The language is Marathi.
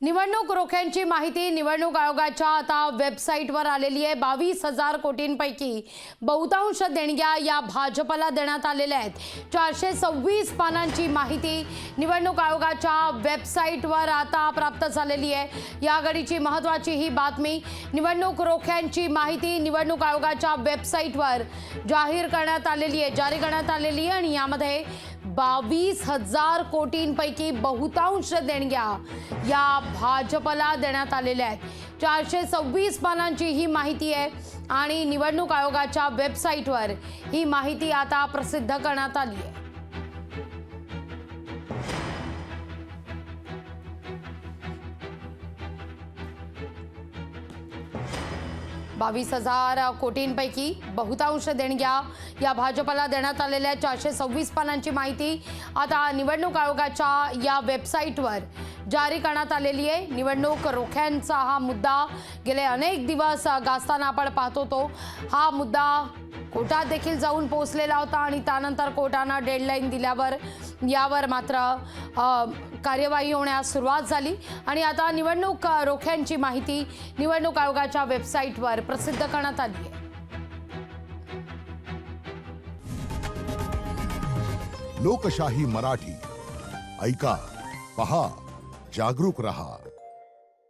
निवडणूक रोख्यांची माहिती निवडणूक आयोगाच्या आता वेबसाईटवर आलेली आहे। 22,000 कोटींपैकी बहुतांश देणग्या या भाजपला देण्यात आलेल्या आहेत। 426 पानांची माहिती निवडणूक आयोगाच्या वेबसाईटवर आता प्राप्त झालेली आहे। या घडीची महत्त्वाची ही बातमी, निवडणूक रोख्यांची माहिती निवडणूक आयोगाच्या वेबसाईटवर जारी करण्यात आलेली आहे आणि यामध्ये 22,000 कोटींपैकी बहुतांश देणग्या या भाजपला देण्यात आलेल्या आहेत। 426 पानांची ही माहिती आहे आणि निवडणूक आयोगाच्या वेबसाईटवर ही माहिती आता प्रसिद्ध करण्यात आली आहे। बावीस हजार कोटींपैकी बहुतांश देणग्या या भाजपला देण्यात आलेल्या 426 पानांची माहिती आता निवडणूक आयोगाच्या या वेबसाईटवर जारी करण्यात आलेली आहे। निवडणूक रोख्यांचा हा मुद्दा गेले अनेक दिवस गाजताना आपण पाहतो तो हा मुद्दा कोर्टात देखील जाऊन पोहोचलेला होता आणि त्यानंतर कोर्टाने डेडलाईन दिल्यावर यावर मात्र कार्यवाही होण्यास सुरुवात झाली आणि आता निवडणूक रोख्यांची माहिती निवडणूक आयोगाच्या वेबसाईटवर प्रसिद्ध करण्यात आली आहे। लोकशाही मराठी ऐका, पहा, जागरूक रहा।